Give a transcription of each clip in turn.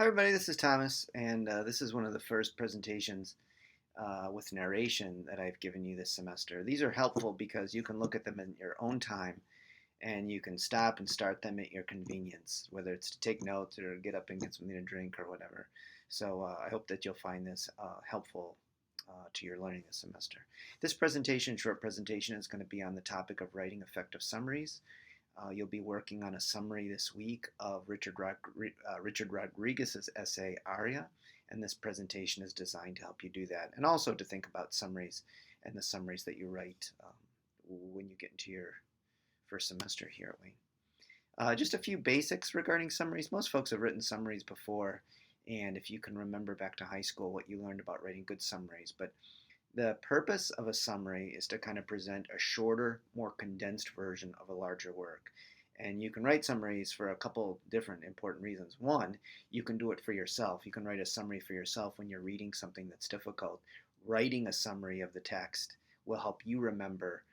Hi, everybody. This is Thomas, and this is one of the first presentations with narration that I've given you this semester. These are helpful because you can look at them in your own time and you can stop and start them at your convenience, whether it's to take notes or get up and get something to drink or whatever. So I hope that you'll find this helpful to your learning this semester. This presentation, short presentation, is going to be on the topic of writing effective summaries. You'll be working on a summary this week of Richard Rodriguez's essay Aria, and this presentation is designed to help you do that, and also to think about summaries and the summaries that you write when you get into your first semester here at Wayne. Just a few basics regarding summaries. Most folks have written summaries before, and if you can remember back to high school what you learned about writing good summaries, but the purpose of a summary is to kind of present a shorter, more condensed version of a larger work. And you can write summaries for a couple different important reasons. One, you can do it for yourself. You can write a summary for yourself when you're reading something that's difficult. Writing a summary of the text will help you remember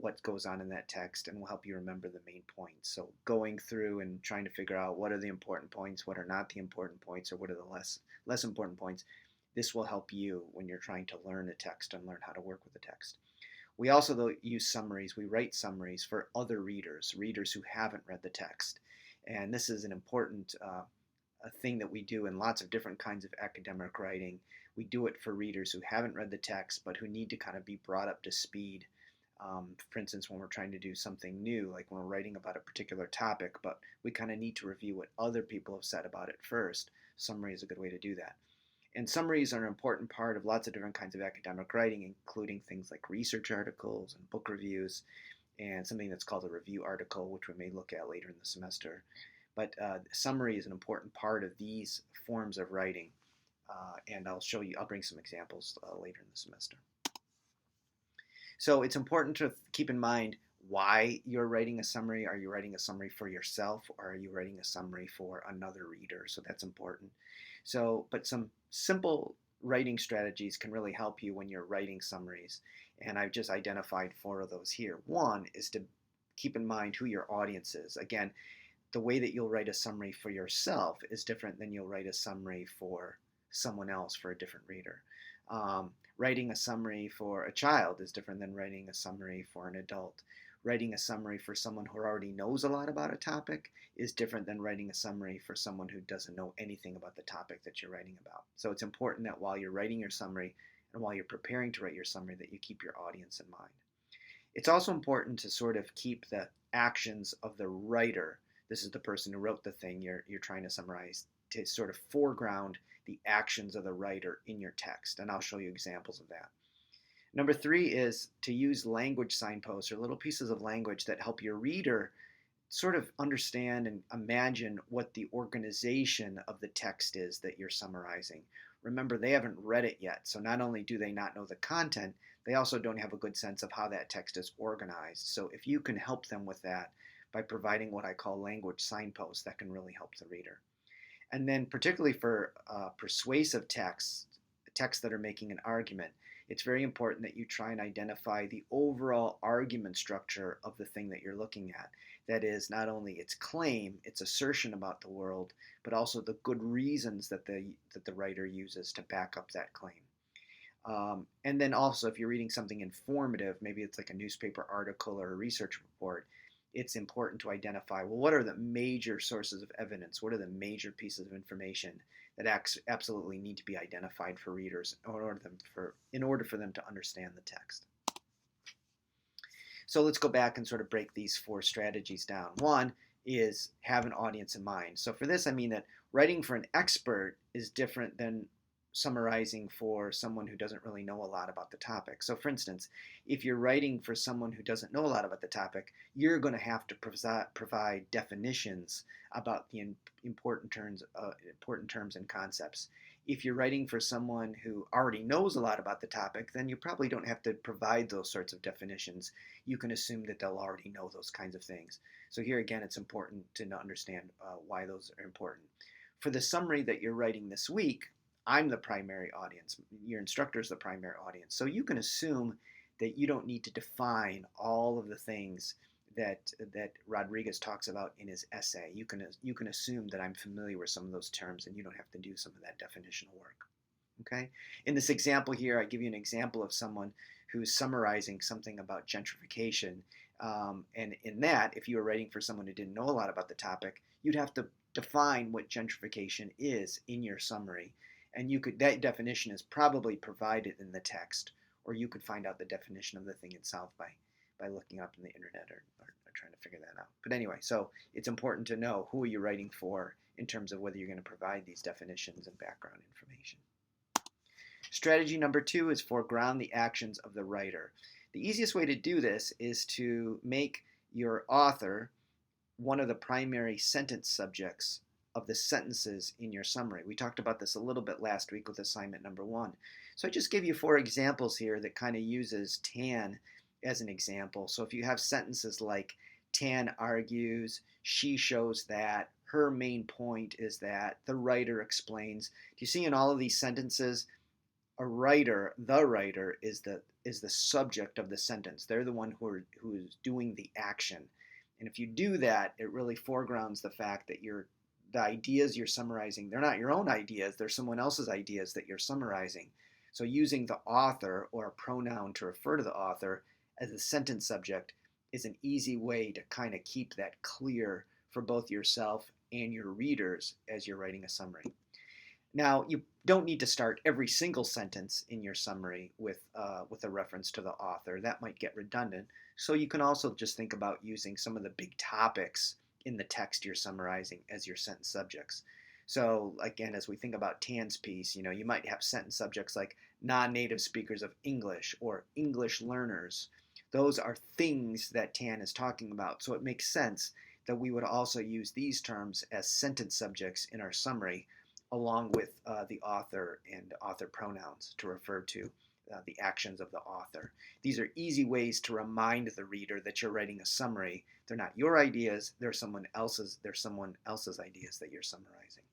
what goes on in that text and will help you remember the main points. So going through and trying to figure out what are the important points, what are not the important points, or what are the less important points, this will help you when you're trying to learn a text and learn how to work with the text. We also, though, use summaries. We write summaries for other readers, readers who haven't read the text. And this is an important a thing that we do in lots of different kinds of academic writing. We do it for readers who haven't read the text but who need to kind of be brought up to speed. For instance, when we're trying to do something new, like when we're writing about a particular topic, but we kind of need to review what other people have said about it first. Summary is a good way to do that. And summaries are an important part of lots of different kinds of academic writing, including things like research articles and book reviews, and something that's called a review article, which we may look at later in the semester. But summary is an important part of these forms of writing, and I'll bring some examples later in the semester. So it's important to keep in mind why you're writing a summary. Are you writing a summary for yourself, or are you writing a summary for another reader? So that's important. But some simple writing strategies can really help you when you're writing summaries. And I've just identified 4 of those here. One is to keep in mind who your audience is. Again, the way that you'll write a summary for yourself is different than you'll write a summary for someone else, for a different reader. Writing a summary for a child is different than writing a summary for an adult. Writing a summary for someone who already knows a lot about a topic is different than writing a summary for someone who doesn't know anything about the topic that you're writing about. So it's important that while you're writing your summary and while you're preparing to write your summary, that you keep your audience in mind. It's also important to sort of keep the actions of the writer, this is the person who wrote the thing you're trying to summarize, to sort of foreground the actions of the writer in your text. And I'll show you examples of that. Number 3 is to use language signposts, or little pieces of language that help your reader sort of understand and imagine what the organization of the text is that you're summarizing. Remember, they haven't read it yet, so not only do they not know the content, they also don't have a good sense of how that text is organized. So if you can help them with that by providing what I call language signposts, that can really help the reader. And then particularly for persuasive texts that are making an argument, it's very important that you try and identify the overall argument structure of the thing that you're looking at. That is, not only its claim, its assertion about the world, but also the good reasons that the writer uses to back up that claim. And then also, if you're reading something informative, maybe it's like a newspaper article or a research report, it's important to identify, well, what are the major sources of evidence? What are the major pieces of information that absolutely need to be identified for readers in order for them to understand the text? So let's go back and sort of break these 4 strategies down. One is have an audience in mind. So for this, I mean that writing for an expert is different than summarizing for someone who doesn't really know a lot about the topic. So for instance, if you're writing for someone who doesn't know a lot about the topic, you're going to have to provide definitions about the important terms and concepts. If you're writing for someone who already knows a lot about the topic, then you probably don't have to provide those sorts of definitions. You can assume that they'll already know those kinds of things. So here again, it's important to understand why those are important. For the summary that you're writing this week, I'm the primary audience. Your instructor is the primary audience. So you can assume that you don't need to define all of the things that Rodriguez talks about in his essay. You can assume that I'm familiar with some of those terms, and you don't have to do some of that definitional work. Okay. In this example here, I give you an example of someone who's summarizing something about gentrification. And in that, if you were writing for someone who didn't know a lot about the topic, you'd have to define what gentrification is in your summary. And that definition is probably provided in the text, or you could find out the definition of the thing itself by looking up in the internet or trying to figure that out. But anyway, so it's important to know who are you writing for in terms of whether you're going to provide these definitions and background information. Strategy number 2 is foreground the actions of the writer. The easiest way to do this is to make your author one of the primary sentence subjects of the sentences in your summary. We talked about this a little bit last week with assignment number 1. So I just gave you 4 examples here that kind of uses Tan as an example. So if you have sentences like Tan argues, she shows that, her main point is that, the writer explains. Do you see in all of these sentences, the writer is the subject of the sentence. They're the one who is doing the action. And if you do that, it really foregrounds the fact that the ideas you're summarizing, they're not your own ideas, they're someone else's ideas that you're summarizing. So using the author or a pronoun to refer to the author as the sentence subject is an easy way to kind of keep that clear for both yourself and your readers as you're writing a summary. Now, you don't need to start every single sentence in your summary with a reference to the author. That might get redundant. So you can also just think about using some of the big topics in the text you're summarizing as your sentence subjects. So again, as we think about Tan's piece, you might have sentence subjects like non-native speakers of English or English learners. Those are things that Tan is talking about. So it makes sense that we would also use these terms as sentence subjects in our summary, along with the author and author pronouns to refer to the actions of the author. These are easy ways to remind the reader that you're writing a summary. They're not your ideas, they're someone else's ideas that you're summarizing.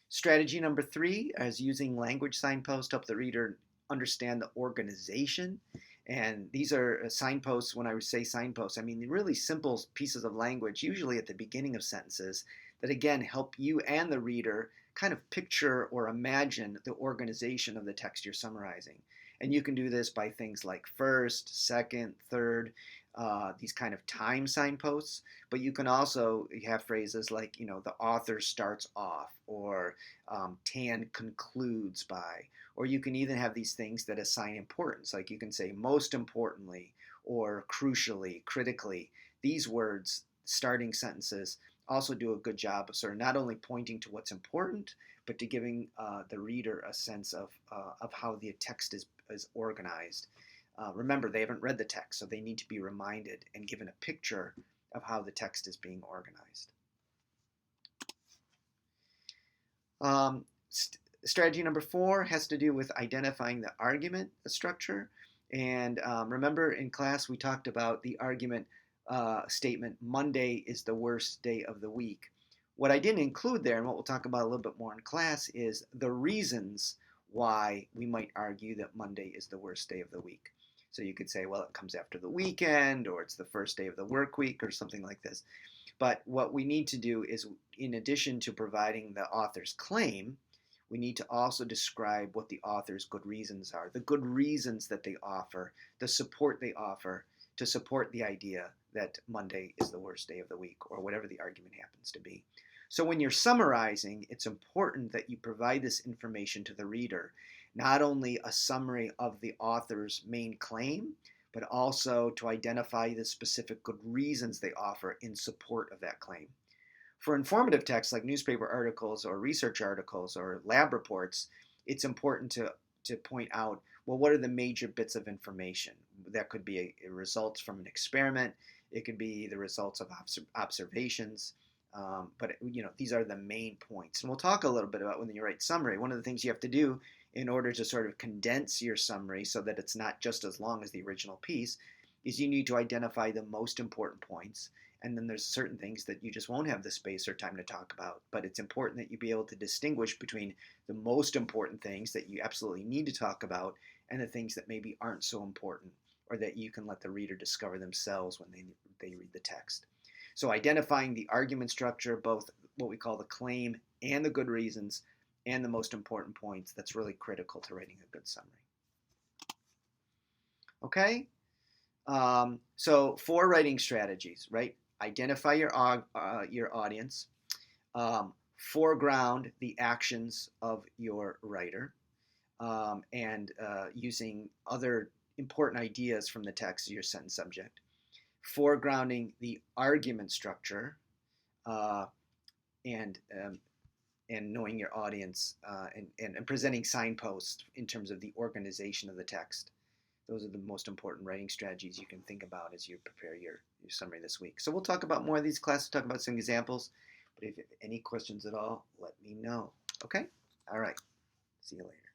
Strategy number 3 is using language signposts to help the reader understand the organization. And these are signposts. When I say signposts, I mean really simple pieces of language, usually at the beginning of sentences, that again help you and the reader kind of picture or imagine the organization of the text you're summarizing. And you can do this by things like first, second, third, these kind of time signposts. But you can also have phrases like, the author starts off, or Tan concludes by, or you can even have these things that assign importance. Like you can say most importantly, or crucially, critically. These words, starting sentences, also do a good job of sort of not only pointing to what's important, but to giving the reader a sense of how the text is organized. Remember, they haven't read the text, so they need to be reminded and given a picture of how the text is being organized. Strategy number 4 has to do with identifying the argument structure. And remember in class we talked about the argument statement, Monday is the worst day of the week. What I didn't include there, and what we'll talk about a little bit more in class, is the reasons why we might argue that Monday is the worst day of the week. So you could say, well, it comes after the weekend, or it's the first day of the work week, or something like this. But what we need to do is, in addition to providing the author's claim, we need to also describe what the author's good reasons are, the good reasons that they offer, the support they offer to support the idea that Monday is the worst day of the week, or whatever the argument happens to be. So when you're summarizing, it's important that you provide this information to the reader, not only a summary of the author's main claim, but also to identify the specific good reasons they offer in support of that claim. For informative texts like newspaper articles or research articles or lab reports, it's important to point out, well, what are the major bits of information? That could be a results from an experiment. It could be the results of observations. But these are the main points. And we'll talk a little bit about when you write summary. One of the things you have to do in order to sort of condense your summary so that it's not just as long as the original piece is you need to identify the most important points. And then there's certain things that you just won't have the space or time to talk about. But it's important that you be able to distinguish between the most important things that you absolutely need to talk about and the things that maybe aren't so important. or that you can let the reader discover themselves when they read the text. So identifying the argument structure, both what we call the claim and the good reasons, and the most important points, that's really critical to writing a good summary. Okay? So 4 writing strategies, right? Identify your audience, foreground the actions of your writer, and using other important ideas from the text of your sentence subject, foregrounding the argument structure, uh, and knowing your audience, and presenting signposts in terms of the organization of the text. Those are the most important writing strategies you can think about as you prepare your summary this week. So we'll talk about more of these classes, talk about some examples. But if you have any questions at all, let me know. Okay? All right. See you later.